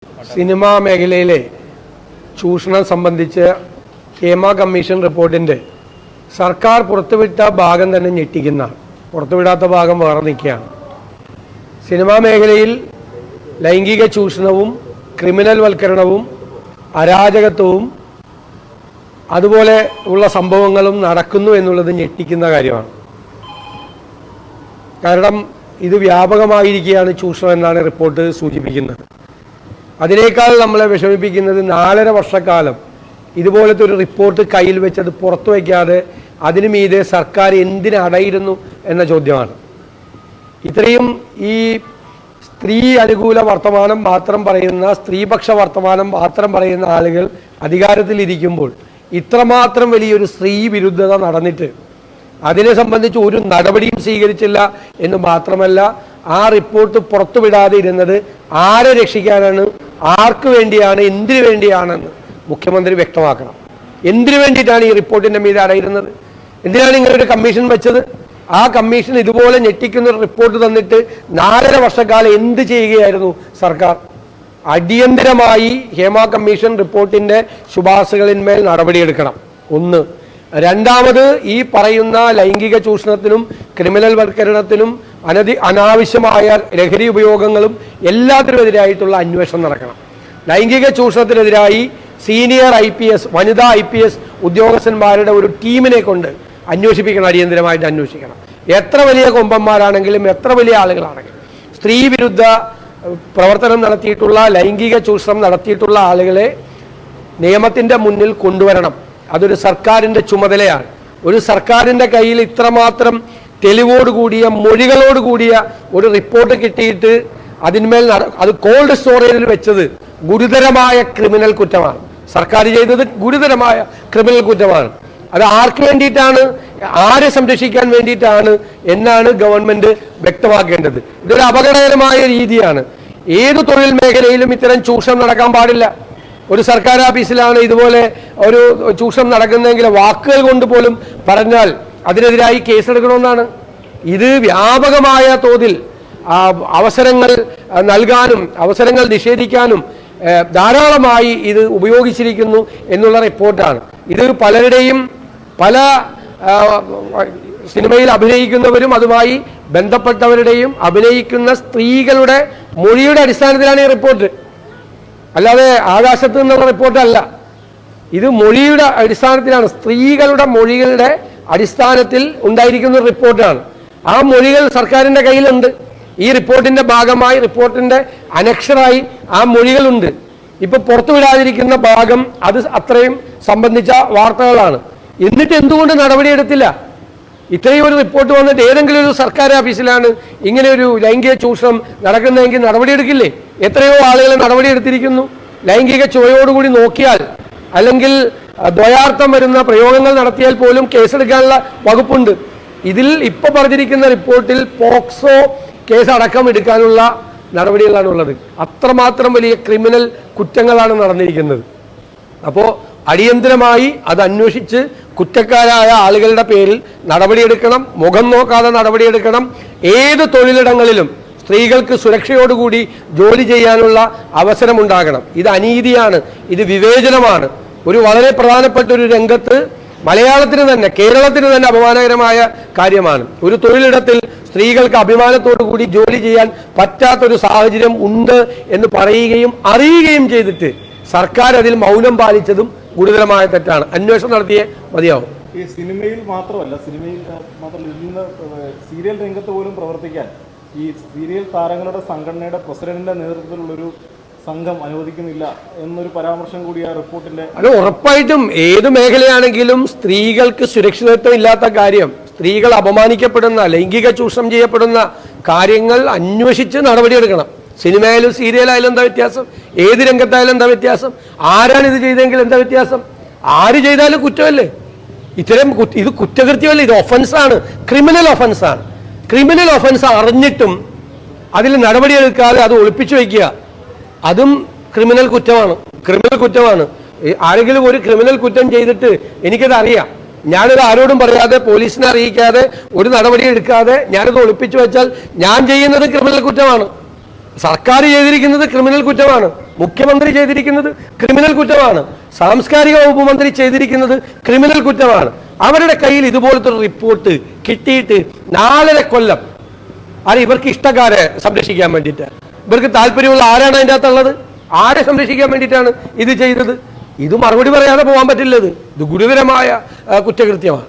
Cinema മേഖലയിലെ ചൂഷണം സംബന്ധിച്ച് ഹേമ കമ്മീഷൻ റിപ്പോർട്ടിൻ്റെ സർക്കാർ പുറത്തുവിട്ട ഭാഗം തന്നെ ഞെട്ടിക്കുന്ന, പുറത്തുവിടാത്ത ഭാഗം വേറെ നിൽക്കുകയാണ്. സിനിമാ മേഖലയിൽ ലൈംഗിക ചൂഷണവും ക്രിമിനൽ വൽക്കരണവും അരാജകത്വവും അതുപോലെ ഉള്ള സംഭവങ്ങളും നടക്കുന്നു എന്നുള്ളത് ഞെട്ടിക്കുന്ന കാര്യമാണ്. കാരണം ഇത് വ്യാപകമായിരിക്കുകയാണ് ചൂഷണം എന്നാണ് റിപ്പോർട്ട് സൂചിപ്പിക്കുന്നത്. അതിനേക്കാൾ നമ്മളെ വിഷമിപ്പിക്കുന്നത് 4.5 വർഷക്കാലം ഇതുപോലത്തെ ഒരു റിപ്പോർട്ട് കയ്യിൽ വെച്ച് അത് പുറത്തു വയ്ക്കാതെ അതിനു മീതെ സർക്കാർ എന്തിനടയിരുന്നു എന്ന ചോദ്യമാണ്. ഇത്രയും ഈ സ്ത്രീ അനുകൂല വർത്തമാനം മാത്രം പറയുന്ന, സ്ത്രീപക്ഷ വർത്തമാനം മാത്രം പറയുന്ന ആളുകൾ അധികാരത്തിലിരിക്കുമ്പോൾ ഇത്രമാത്രം വലിയൊരു സ്ത്രീ വിരുദ്ധത നടന്നിട്ട് അതിനെ സംബന്ധിച്ച് ഒരു നടപടിയും സ്വീകരിച്ചില്ല എന്ന് മാത്രമല്ല, ആ റിപ്പോർട്ട് പുറത്തുവിടാതെ ഇരുന്നത് ആരെ രക്ഷിക്കാനാണ്, ആർക്ക് വേണ്ടിയാണ്, എന്തിനു വേണ്ടിയാണെന്ന് മുഖ്യമന്ത്രി വ്യക്തമാക്കണം. എന്തിനു വേണ്ടിയിട്ടാണ് ഈ റിപ്പോർട്ടിൻ്റെ മീതെ അടയിരുന്നത്? എന്തിനാണ് ഇങ്ങനെ ഒരു കമ്മീഷൻ വെച്ചത്? ആ കമ്മീഷൻ ഇതുപോലെ ഞെട്ടിക്കുന്ന ഒരു റിപ്പോർട്ട് തന്നിട്ട് 4.5 വർഷക്കാലം എന്ത് ചെയ്യുകയായിരുന്നു സർക്കാർ? അടിയന്തരമായി ഹേമ കമ്മീഷൻ റിപ്പോർട്ടിൻ്റെ ശുപാർശകളിന്മേൽ നടപടിയെടുക്കണം. ഒന്ന്. രണ്ടാമത്, ഈ പറയുന്ന ലൈംഗിക ചൂഷണത്തിനും ക്രിമിനൽ വൽക്കരണത്തിനും അനാവശ്യമായ ലഹരി ഉപയോഗങ്ങളും എല്ലാത്തിനുമെതിരായിട്ടുള്ള അന്വേഷണം നടക്കണം. ലൈംഗിക ചൂഷണത്തിനെതിരായി സീനിയർ IPS, വനിതാ IPS ഉദ്യോഗസ്ഥന്മാരുടെ ഒരു ടീമിനെ കൊണ്ട് അന്വേഷിപ്പിക്കണം, അടിയന്തരമായിട്ട് അന്വേഷിക്കണം. എത്ര വലിയ കൊമ്പന്മാരാണെങ്കിലും എത്ര വലിയ ആളുകളാണെങ്കിലും സ്ത്രീ വിരുദ്ധ പ്രവർത്തനം നടത്തിയിട്ടുള്ള, ലൈംഗിക ചൂഷണം നടത്തിയിട്ടുള്ള ആളുകളെ നിയമത്തിൻ്റെ മുന്നിൽ കൊണ്ടുവരണം. അതൊരു സർക്കാരിൻ്റെ ചുമതലയാണ്. ഒരു സർക്കാരിൻ്റെ കയ്യിൽ ഇത്രമാത്രം തെളിവോടുകൂടിയ, മൊഴികളോടുകൂടിയ ഒരു റിപ്പോർട്ട് കിട്ടിയിട്ട് അതിന്മേൽ അത് കോൾഡ് സ്റ്റോറേജിൽ വെച്ചത് ഗുരുതരമായ ക്രിമിനൽ കുറ്റമാണ്. സർക്കാർ ചെയ്തത് ഗുരുതരമായ ക്രിമിനൽ കുറ്റമാണ്. അത് ആർക്ക് വേണ്ടിയിട്ടാണ്, ആരെ സംരക്ഷിക്കാൻ വേണ്ടിയിട്ടാണ് എന്നാണ് ഗവൺമെൻറ് വ്യക്തമാക്കേണ്ടത്. ഇതൊരു അപകടകരമായ രീതിയാണ്. ഏത് തൊഴിൽ മേഖലയിലും ഇത്തരം ചൂഷണം നടക്കാൻ പാടില്ല. ഒരു സർക്കാർ ഓഫീസിലാണ് ഇതുപോലെ ഒരു ചൂഷണം നടക്കുന്നതെങ്കിൽ വാക്കുകൾ കൊണ്ട് പോലും പറഞ്ഞാൽ അതിനെതിരായി കേസെടുക്കണമെന്നാണ്. ഇത് വ്യാപകമായ തോതിൽ അവസരങ്ങൾ നൽകാനും അവസരങ്ങൾ നിഷേധിക്കാനും ധാരാളമായി ഇത് ഉപയോഗിച്ചിരിക്കുന്നു എന്നുള്ള റിപ്പോർട്ടാണ്. ഇത് പലരുടെയും, പല സിനിമയിൽ അഭിനയിക്കുന്നവരും അതുമായി ബന്ധപ്പെട്ടവരുടെയും അഭിനയിക്കുന്ന സ്ത്രീകളുടെ മൊഴിയുടെ അടിസ്ഥാനത്തിലാണ് ഈ റിപ്പോർട്ട്. അല്ലാതെ ആകാശത്ത് നിന്നുള്ള റിപ്പോർട്ടല്ല. ഇത് മൊഴിയുടെ അടിസ്ഥാനത്തിലാണ്, സ്ത്രീകളുടെ മൊഴികളുടെ അടിസ്ഥാനത്തിൽ ഉണ്ടായിരിക്കുന്ന റിപ്പോർട്ടാണ്. ആ മൊഴികൾ സർക്കാരിൻ്റെ കയ്യിലുണ്ട്. ഈ റിപ്പോർട്ടിൻ്റെ ഭാഗമായി, റിപ്പോർട്ടിൻ്റെ അനക്ഷരായി ആ മൊഴികളുണ്ട്. ഇപ്പോൾ പുറത്തുവിടാതിരിക്കുന്ന ഭാഗം അത് അത്രയും സംബന്ധിച്ച വാർത്തകളാണ്. എന്നിട്ട് എന്തുകൊണ്ട് നടപടിയെടുത്തില്ല? ഇത്രയും ഒരു റിപ്പോർട്ട് വന്നിട്ട് ഏതെങ്കിലും ഒരു സർക്കാർ ഓഫീസിലാണ് ഇങ്ങനെ ഒരു ലൈംഗിക ചൂഷണം നടക്കുന്നതെങ്കിൽ നടപടിയെടുക്കില്ലേ? എത്രയോ ആളുകൾ നടപടിയെടുത്തിരിക്കുന്നു. ലൈംഗിക ചുവയോടുകൂടി നോക്കിയാൽ, അല്ലെങ്കിൽ ദ്വയാർത്ഥം വരുന്ന പ്രയോഗങ്ങൾ നടത്തിയാൽ പോലും കേസെടുക്കാനുള്ള വകുപ്പുണ്ട്. ഇതിൽ ഇപ്പോൾ പറഞ്ഞിരിക്കുന്ന റിപ്പോർട്ടിൽ പോക്സോ കേസ് അടക്കം എടുക്കാനുള്ള നടപടികളാണ് ഉള്ളത്. അത്രമാത്രം വലിയ ക്രിമിനൽ കുറ്റങ്ങളാണ് നടന്നിരിക്കുന്നത്. അപ്പോൾ അടിയന്തരമായി അത് അന്വേഷിച്ച് കുറ്റക്കാരായ ആളുകളുടെ പേരിൽ നടപടിയെടുക്കണം. മുഖം നോക്കാതെ നടപടിയെടുക്കണം. ഏത് തൊഴിലിടങ്ങളിലും സ്ത്രീകൾക്ക് സുരക്ഷയോടുകൂടി ജോലി ചെയ്യാനുള്ള അവസരമുണ്ടാകണം. ഇത് അനീതിയാണ്, ഇത് വിവേചനമാണ്. ഒരു വളരെ പ്രധാനപ്പെട്ട ഒരു രംഗത്ത് മലയാളത്തിന് തന്നെ, കേരളത്തിന് തന്നെ അപമാനകരമായ കാര്യമാണ്. ഒരു തൊഴിലിടത്തിൽ സ്ത്രീകൾക്ക് അഭിമാനത്തോടു കൂടി ജോലി ചെയ്യാൻ പറ്റാത്തൊരു സാഹചര്യം ഉണ്ട് എന്ന് പറയുകയും അറിയുകയും ചെയ്തിട്ട് സർക്കാർ അതിൽ മൗനം പാലിച്ചതും ഗുരുതരമായ തെറ്റാണ്. അന്വേഷണം നടത്തിയേ മതിയാവും. ഈ സിനിമയിൽ മാത്രമല്ല, ഇന്ന് സീരിയൽ രംഗത്ത് പോലും പ്രവർത്തിക്കാൻ ഈ സീരിയൽ താരങ്ങളുടെ സംഘടനയുടെ പ്രസിഡന്റിന്റെ നേതൃത്വത്തിലുള്ളൊരു സംഘം അനുവദിക്കുന്നില്ല എന്നൊരു പരാമർശം കൂടി ആ റിപ്പോർട്ടിന്റെ. അത് ഉറപ്പായിട്ടും ഏത് മേഖലയാണെങ്കിലും സ്ത്രീകൾക്ക് സുരക്ഷിതത്വം ഇല്ലാത്ത കാര്യം, സ്ത്രീകൾ അപമാനിക്കപ്പെടുന്ന, ലൈംഗിക ചൂഷണം ചെയ്യപ്പെടുന്ന കാര്യങ്ങൾ അന്വേഷിച്ച് നടപടിയെടുക്കണം. സിനിമയിലും സീരിയലായാലും എന്താ വ്യത്യാസം? ഏത് രംഗത്തായാലും എന്താ വ്യത്യാസം? ആരാണ് ഇത് ചെയ്തെങ്കിൽ എന്താ വ്യത്യാസം? ആര് ചെയ്താലും കുറ്റമല്ലേ? ഇത് കുറ്റകൃത്യമല്ലേ? ഇത് ഒഫൻസാണ്, ക്രിമിനൽ ഒഫൻസാണ്. ക്രിമിനൽ ഒഫൻസ് അറിഞ്ഞിട്ടും അതിൽ നടപടിയെടുക്കാതെ അത് ഒളിപ്പിച്ചു വയ്ക്കുക, അതും ക്രിമിനൽ കുറ്റമാണ്. ആരെങ്കിലും ഒരു ക്രിമിനൽ കുറ്റം ചെയ്തിട്ട് എനിക്കത് അറിയാം, ഞാനത് ആരോടും പറയാതെ, പോലീസിനെ അറിയിക്കാതെ, ഒരു നടപടി എടുക്കാതെ ഞാനത് ഒളിപ്പിച്ചു വെച്ചാൽ ഞാൻ ചെയ്യുന്നത് ക്രിമിനൽ കുറ്റമാണ്. സർക്കാർ ചെയ്തിരിക്കുന്നത് ക്രിമിനൽ കുറ്റമാണ്, മുഖ്യമന്ത്രി ചെയ്തിരിക്കുന്നത് ക്രിമിനൽ കുറ്റമാണ്, സാംസ്കാരിക വകുപ്പ് മന്ത്രി ചെയ്തിരിക്കുന്നത് ക്രിമിനൽ കുറ്റമാണ്. അവരുടെ കയ്യിൽ ഇതുപോലത്തെ ഒരു റിപ്പോർട്ട് കിട്ടിയിട്ട് 4.5 കൊല്ലം അത് ഇവർക്ക് ഇഷ്ടക്കാരെ സംരക്ഷിക്കാൻ വേണ്ടിയിട്ട്, ഇവർക്ക് താല്പര്യമുള്ള ആരാണ് അതിൻ്റെ അകത്തുള്ളത്, ആരെ സംരക്ഷിക്കാൻ വേണ്ടിയിട്ടാണ് ഇത് ചെയ്തത്? ഇത് മറുപടി പറയാതെ പോകാൻ പറ്റില്ലത്. ഇത് ഗുരുതരമായ കുറ്റകൃത്യമാണ്.